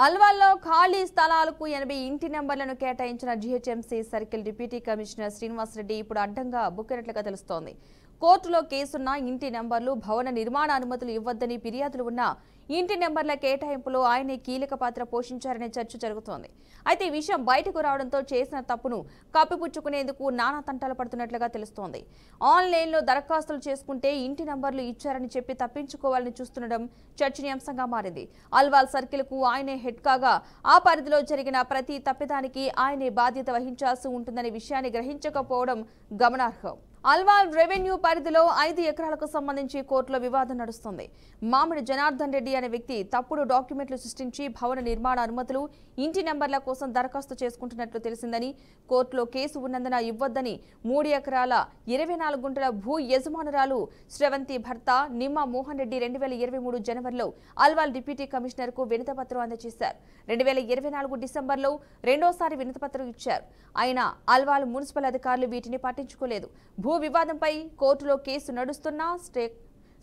అల్వాల్లో ఖాళీ స్థలాలకు 80 ఇంటి నెంబర్లను కేటాయించిన GHMC circle deputy commissioner Srinivas Reddy ఇప్పుడు అడ్డంగా బుక్కినట్లుగా తెలుస్తోంది. కోర్టులో కేసున్న ఇంటి నెంబర్లు, భవన నిర్మాణ అనుమతులు ఇవ్వొద్దని ఫిర్యాదులు ఉన్న ఇంటి నెంబర్ల కేటాయింపులో ఆయనే కీలక పాత్ర పోషించారనే చర్చ జరుగుతోంది. అయితే ఈ విషయం బయటకు రావడంతో చేసిన తప్పును కప్పిపుచ్చుకునేందుకు నానా తంటాలు పడుతున్నట్లుగా తెలుస్తోంది. ఆన్లైన్లో దరఖాస్తులు చేసుకుంటే ఇంటి నెంబర్లు ఇచ్చారని చెప్పి తప్పించుకోవాలని చూస్తుండడం చర్చనీయాంశంగా మారింది. అల్వాల్ సర్కిల్కు ఆయనే హెడ్ కాగా ఆ పరిధిలో జరిగిన ప్రతి తప్పిదానికి ఆయనే బాధ్యత వహించాల్సి ఉంటుందనే విషయాన్ని గ్రహించకపోవడం గమనార్హం. అల్వాల్ రెవెన్యూ పరిధిలో 5 ఎకరాలకు సంబంధించి కోర్టులో వివాదం నడుస్తుంది. మామిడి జనార్దన్ రెడ్డి అనే వ్యక్తి తప్పుడు డాక్యుమెంట్లు సృష్టించి భవన నిర్మాణ అనుమతులు, ఇంటి నెంబర్ల కోసం దరఖాస్తు చేసుకుంటున్నట్లు తెలిసిందని, కోర్టులో కేసు ఉన్నందున ఇవ్వొద్దని 3 ఎకరాల 24 గుంటల భూ యజమానురాలు శ్రవంతి భర్త నిమ్మ మోహన్ రెడ్డి 2023 జనవరిలో అల్వాల్ డిప్యూటీ కమిషనర్ కు వినతిపత్రం అందజేశారు. 2024 డిసెంబర్లో రెండోసారి వినతిపత్రం ఇచ్చారు. అయినా అల్వాల్ మున్సిపల్ అధికారులు వీటిని పట్టించుకోలేదు. భూ వివాదంపై కోర్టులో కేసు నడుస్తున్నా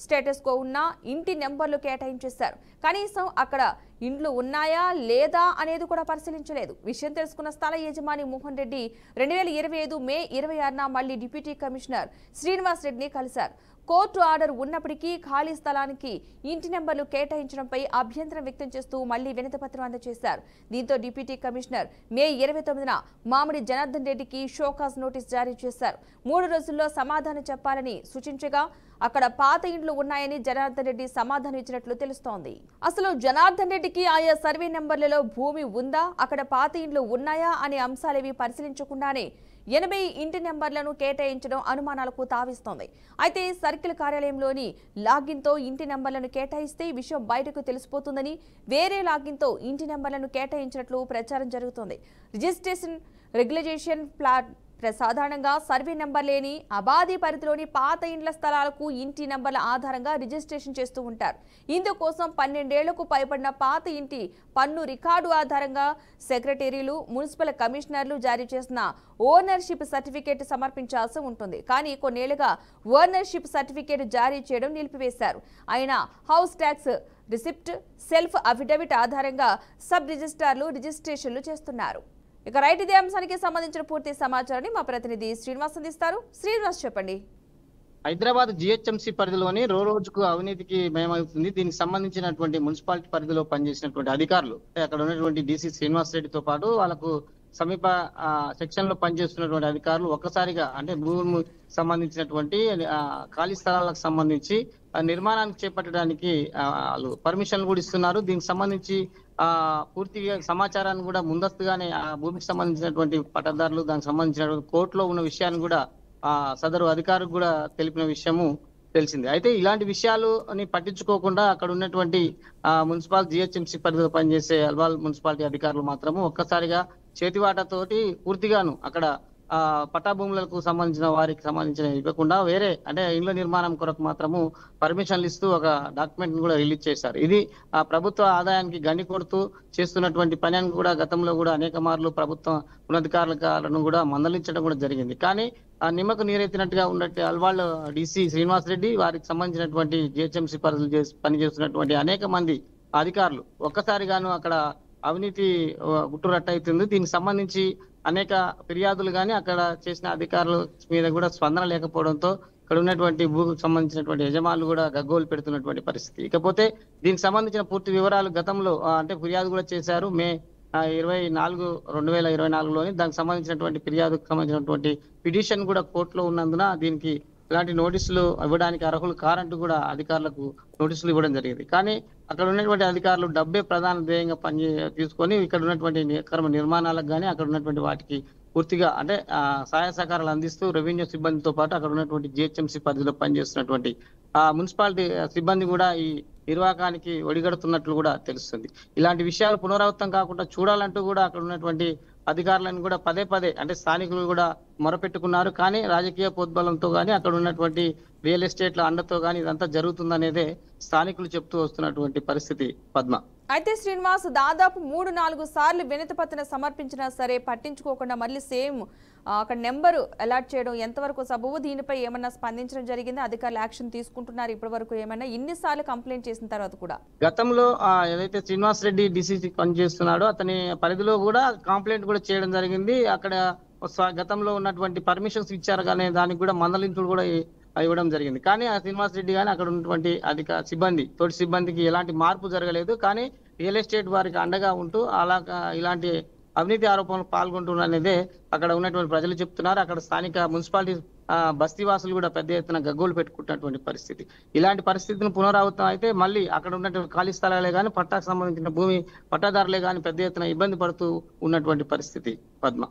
స్టేటస్ కో ఉన్న ఇంటి నెంబర్లు కేటాయించేశారు. కనీసం అక్కడ ఇండ్లు ఉన్నాయా లేదా అనేది కూడా పరిశీలించలేదు. విషయం తెలుసుకున్న స్థల యజమాని మోహన్ రెడ్డి 2025 మే 26న మళ్లీ డిప్యూటీ కమిషనర్ శ్రీనివాస్ రెడ్డిని కలిశారు. కోర్టు ఆర్డర్ ఉన్నప్పటికీ ఖాళీ స్థలానికి ఇంటి నెంబర్లు కేటాయించడంపై అభ్యంతరం వ్యక్తం చేస్తూ మళ్లీ వినతిపత్రం అందజేశారు. దీంతో డిప్యూటీ కమిషనర్ మే 29న మామిడి జనార్దన్ రెడ్డికి షోకాజ్ నోటీస్ జారీ చేశారు. 3 రోజుల్లో సమాధానం చెప్పాలని సూచించగా అక్కడ పాత ఇండ్లు ఉన్నాయని జనార్దన్ రెడ్డి సమాధానం ఇచ్చినట్లు తెలుస్తోంది. అసలు జనార్దన్ రెడ్డికి ఆయా సర్వే నెంబర్లలో భూమి ఉందా, అక్కడ పాత ఇండ్లు ఉన్నాయా అనే అంశాలేవి పరిశీలించకుండానే 80 ఇంటి నెంబర్లను కేటాయించడం అనుమానాలకు తావిస్తోంది. అయితే సర్కిల్ కార్యాలయంలోని లాగిన్తో ఇంటి నెంబర్లను కేటాయిస్తే ఈ విషయం బయటకు తెలిసిపోతుందని, వేరే లాగిన్తో ఇంటి నెంబర్లను కేటాయించినట్లు ప్రచారం జరుగుతోంది. రిజిస్ట్రేషన్ రెగ్యులేషన్ ప్లాట్ సాధారణంగా సర్వే నెంబర్ లేని అబాధి పరిధిలోని పాత ఇండ్ల స్థలాలకు ఇంటి నెంబర్ల ఆధారంగా రిజిస్ట్రేషన్ చేస్తూ ఉంటారు. ఇందుకోసం 12 ఏళ్లకు పైబడిన పాత ఇంటి పన్ను రికార్డు ఆధారంగా సెక్రటరీలు, మున్సిపల్ కమిషనర్లు జారీ చేసిన ఓనర్షిప్ సర్టిఫికేట్ సమర్పించాల్సి ఉంటుంది. కానీ కొన్నేళ్లుగా ఓనర్షిప్ సర్టిఫికేట్ జారీ చేయడం నిలిపివేశారు. అయినా house tax receipt, self affidavit ఆధారంగా సబ్ రిజిస్ట్రార్లు రిజిస్ట్రేషన్లు చేస్తున్నారు. ఇక రైట్, ఇదే అంశానికి సంబంధించిన పూర్తి సమాచారాన్ని మా ప్రతినిధి శ్రీనివాస్ అందిస్తారు. శ్రీనివాస్, చెప్పండి. హైదరాబాద్ జిహెచ్ఎంసీ పరిధిలోని రోజుకు అవినీతికి మయమవుతుంది. దీనికి సంబంధించినటువంటి మున్సిపాలిటీ పరిధిలో పనిచేసినటువంటి అధికారులు, అక్కడ ఉన్నటువంటి డీసీ శ్రీనివాస్ రెడ్డితో పాటు వాళ్ళకు సమీప సెక్షన్ లో పనిచేస్తున్నటువంటి అధికారులు ఒక్కసారిగా అంటే భూమి సంబంధించినటువంటి ఖాళీ స్థలాలకు సంబంధించి నిర్మాణానికి చేపట్టడానికి వాళ్ళు పర్మిషన్ కూడా ఇస్తున్నారు. దీనికి సంబంధించి పూర్తిగా సమాచారాన్ని కూడా ముందస్తుగానే ఆ భూమికి సంబంధించినటువంటి పట్టదారులు, దానికి సంబంధించినటువంటి కోర్టులో ఉన్న విషయాన్ని కూడా సదరు అధికారులకు కూడా తెలిపిన విషయము తెలిసింది. అయితే ఇలాంటి విషయాలని పట్టించుకోకుండా అక్కడ ఉన్నటువంటి మున్సిపల్ జిహెచ్ఎంసీ పరిధిలో పనిచేసే అల్వాల్ మున్సిపాలిటీ అధికారులు మాత్రము ఒక్కసారిగా చేతివాటతోటి పూర్తిగాను అక్కడ పట్టా భూములకు సంబంధించిన వారికి సంబంధించిన ఇవ్వకుండా వేరే అంటే ఇళ్ల నిర్మాణం కొరకు మాత్రము పర్మిషన్లు ఇస్తూ ఒక డాక్యుమెంట్ కూడా రిలీజ్ చేశారు. ఇది ప్రభుత్వ ఆదాయానికి గండి కొడుతూ చేస్తున్నటువంటి పని అని కూడా గతంలో కూడా అనేక మార్లు ప్రభుత్వం ఉన్నతాధికారులను కూడా మందలించడం కూడా జరిగింది. కానీ ఆ నిమ్మకు నీరెత్తినట్టుగా ఉన్నట్టు అల్వాల్ డీసీ శ్రీనివాస్ రెడ్డి, వారికి సంబంధించినటువంటి జిహెచ్ఎంసీ పరిధిలో పనిచేస్తున్నటువంటి అనేక మంది అధికారులు ఒక్కసారిగాను అక్కడ అవినీతి గుట్టురట్టయితుంది. దీనికి సంబంధించి అనేక ఫిర్యాదులు కానీ అక్కడ చేసిన అధికారుల మీద కూడా స్పందన లేకపోవడంతో ఇక్కడ ఉన్నటువంటి భూమికి సంబంధించినటువంటి యజమానులు కూడా గగ్గోలు పెడుతున్నటువంటి పరిస్థితి. ఇకపోతే దీనికి సంబంధించిన పూర్తి వివరాలు గతంలో అంటే ఫిర్యాదు కూడా చేశారు. మే 24, 2024లోని దానికి సంబంధించినటువంటి ఫిర్యాదుకు సంబంధించినటువంటి పిటిషన్ కూడా కోర్టులో ఉన్నందున దీనికి ఇలాంటి నోటీసులు ఇవ్వడానికి అర్హులు కారంటూ కూడా అధికారులకు నోటీసులు ఇవ్వడం జరిగింది. కానీ అక్కడ ఉన్నటువంటి అధికారులు డబ్బే ప్రధాన ధ్యేయంగా తీసుకొని ఇక్కడ ఉన్నటువంటి నిర్మాణాలకు కానీ అక్కడ ఉన్నటువంటి వాటికి పూర్తిగా అంటే సహాయ సహకారాలు అందిస్తూ రెవెన్యూ సిబ్బందితో పాటు అక్కడ ఉన్నటువంటి జిహెచ్ఎంసీ పరిధిలో పనిచేస్తున్నటువంటి మున్సిపాలిటీ సిబ్బంది కూడా ఈ నిర్వాహకానికి ఒడిగడుతున్నట్లు కూడా తెలుస్తుంది. ఇలాంటి విషయాలు పునరావృతం కాకుండా చూడాలంటూ కూడా అక్కడ ఉన్నటువంటి అధికారులను కూడా పదే అంటే స్థానికులు కూడా మొరపెట్టుకున్నారు. కానీ రాజకీయ ప్రోద్బలంతో కానీ అక్కడ ఉన్నటువంటి రియల్ ఎస్టేట్ల అండతో కానీ ఇదంతా జరుగుతుందనేదే స్థానికులు చెప్తూ వస్తున్నటువంటి పరిస్థితి. పద్మ. అయితే శ్రీనివాస్ దాదాపు 3-4 సార్లు వినతి పత్రం సమర్పించినా సరే పట్టించుకోకుండా మళ్ళీ సేమ్ అక్కడ నెంబరు అలాట్ చేయడం ఎంతవరకు సబబు? దీనిపై ఏమన్నా స్పందించడం జరిగింది? అధికారులు యాక్షన్ తీసుకుంటున్నారు ఇప్పటి వరకు ఏమన్నా? ఇన్నిసార్లు కంప్లైంట్ చేసిన తర్వాత కూడా గతంలో ఏదైతే శ్రీనివాస్ రెడ్డి డిసిసి పనిచేస్తున్నాడో అతని పరిధిలో కూడా కంప్లైంట్ కూడా చేయడం జరిగింది. అక్కడ గతంలో ఉన్నటువంటి పర్మిషన్స్ ఇచ్చారు కానీ దానికి కూడా మందలింపులు కూడా ఇవ్వడం జరిగింది. కానీ ఆ శ్రీనివాస్ రెడ్డి కానీ అక్కడ ఉన్నటువంటి తోటి సిబ్బందికి ఎలాంటి మార్పు జరగలేదు. కానీ రియల్ ఎస్టేట్ వారికి అండగా ఉంటూ ఇలాంటి అవినీతి ఆరోపణలు పాల్గొంటున్నారనేదే అక్కడ ఉన్నటువంటి ప్రజలు చెప్తున్నారు. అక్కడ స్థానిక మున్సిపాలిటీ బస్తీవాసులు కూడా పెద్ద ఎత్తున గగ్గోలు పెట్టుకుంటున్నటువంటి పరిస్థితి. ఇలాంటి పరిస్థితిని పునరావృతం అయితే మళ్ళీ అక్కడ ఉన్నటువంటి ఖాళీ స్థలాలే కానీ పట్టాకు సంబంధించిన భూమి పట్టాదారులే కానీ పెద్ద ఎత్తున ఇబ్బంది పడుతూ ఉన్నటువంటి పరిస్థితి పద్మ.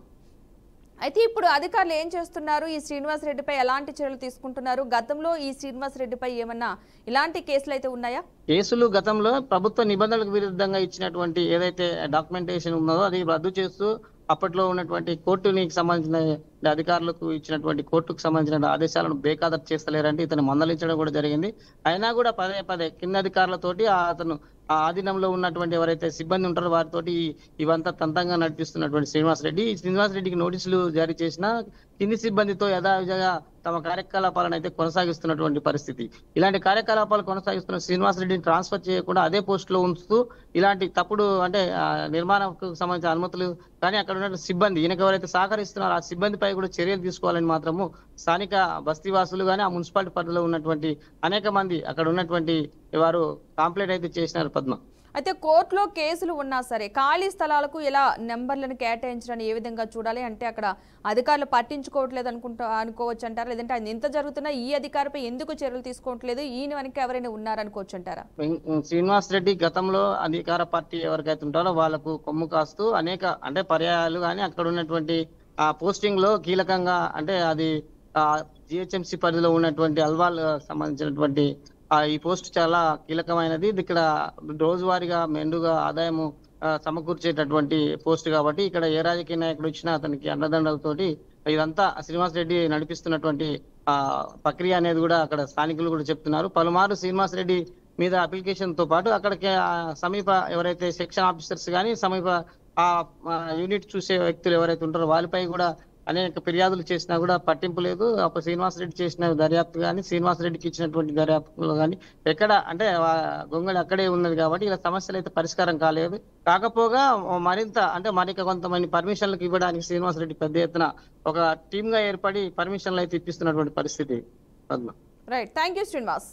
అయితే ఇప్పుడు అధికారులు ఏం చేస్తున్నారు? ఈ శ్రీనివాస్ రెడ్డిపై ఎలాంటి చర్యలు తీసుకుంటున్నారు? గతంలో ఈ శ్రీనివాస్ రెడ్డిపై ఏమన్నా ఇలాంటి కేసులు అయితే ఉన్నాయా? కేసులు గతంలో ప్రభుత్వ నిబంధనలకు విరుద్ధంగా ఇచ్చినటువంటి ఏదైతే డాక్యుమెంటేషన్ ఉన్నదో అది రద్దు చేస్తూ అప్పట్లో ఉన్నటువంటి కోర్టునికి సంబంధించిన అధికారులకు ఇచ్చినటువంటి కోర్టుకు సంబంధించిన ఆదేశాలను బేఖాతరు చేస్తలేరంటే ఇతను మందలించడం కూడా జరిగింది. అయినా కూడా పదే కింద అధికారులతోటి అతను ఆ ఆధీనంలో ఉన్నటువంటి ఎవరైతే సిబ్బంది ఉంటారో వారితోటి ఇవంతా తంతంగా నడిపిస్తున్నటువంటి శ్రీనివాస్ రెడ్డికి నోటీసులు జారీ చేసిన కింది సిబ్బందితో యథావిధిగా తమ కార్యకలాపాలను అయితే కొనసాగిస్తున్నటువంటి పరిస్థితి. ఇలాంటి కార్యకలాపాలు కొనసాగిస్తున్న శ్రీనివాస్ రెడ్డిని ట్రాన్స్ఫర్ చేయకుండా అదే పోస్ట్ లో ఉంచుతూ ఇలాంటి తప్పుడు అంటే నిర్మాణకు సంబంధించిన అనుమతులు కానీ అక్కడ ఉన్న సిబ్బంది ఈయనకు ఎవరైతే సహకరిస్తున్నారో ఆ సిబ్బందిపై కూడా చర్యలు తీసుకోవాలని మాత్రము స్థానిక బస్తీవాసులు కానీ ఆ మున్సిపాలిటీ పరిధిలో ఉన్నటువంటి అనేక మంది అక్కడ ఉన్నటువంటి వారు కంప్లైంట్ అయితే చేసినారు పద్మ. అయితే కోర్టులో కేసులు ఉన్నా సరే ఖాళీ స్థలాలకు ఇలా నెంబర్లను కేటాయించడాన్ని ఏ విధంగా చూడాలి? అంటే అక్కడ అధికారులు పట్టించుకోవట్లేదు అనుకోవచ్చు అంటారా? లేదంటే అది ఎంత జరుగుతున్నా ఈ అధికారిపై ఎందుకు చర్యలు తీసుకోవట్లేదు, ఈయన వెనక ఎవరైనా ఉన్నారనుకోవచ్చు అంటారా? శ్రీనివాస్ రెడ్డి గతంలో అధికార పార్టీ ఎవరికైతే ఉంటారో వాళ్ళకు కొమ్ము కాస్తూ అనేక అంటే పర్యాయాలు కానీ అక్కడ ఉన్నటువంటి ఆ పోస్టింగ్ లో కీలకంగా అంటే అది జిహెచ్ఎంసి పరిధిలో ఉన్నటువంటి అల్వాల్ సంబంధించినటువంటి ఈ పోస్ట్ చాలా కీలకమైనది. ఇది ఇక్కడ రోజువారీగా మెండుగా ఆదాయము సమకూర్చేటటువంటి పోస్ట్ కాబట్టి ఇక్కడ ఏ రాజకీయ నాయకుడు వచ్చినా అతనికి అండదండలతోటి ఇదంతా శ్రీనివాస్ రెడ్డి నడిపిస్తున్నటువంటి ప్రక్రియ అనేది కూడా అక్కడ స్థానికులు కూడా చెప్తున్నారు. పలుమారు శ్రీనివాస్ రెడ్డి మీద అప్లికేషన్ తో పాటు అక్కడికి సమీప ఎవరైతే సెక్షన్ ఆఫీసర్స్ కానీ సమీప యూనిట్ చూసే వ్యక్తులు ఎవరైతే ఉంటారో వాళ్ళపై కూడా అనేక ఫిర్యాదులు చేసినా కూడా పట్టింపు లేదు. అప్పుడు శ్రీనివాస్ రెడ్డి చేసిన దర్యాప్తు కానీ శ్రీనివాస్ రెడ్డికి ఇచ్చినటువంటి దర్యాప్తులో కానీ ఎక్కడ అంటే గొంగళి అక్కడే ఉన్నది కాబట్టి ఇలా సమస్యలు అయితే పరిష్కారం కాలేదు. కాకపోగా మరింత అంటే మరిక కొంతమంది పర్మిషన్లకు ఇవ్వడానికి శ్రీనివాస్ రెడ్డి పెద్ద ఎత్తున ఒక టీమ్ గా ఏర్పడి పర్మిషన్లు అయితే ఇప్పిస్తున్నటువంటి పరిస్థితి Padma. Right, thank you Srinivas.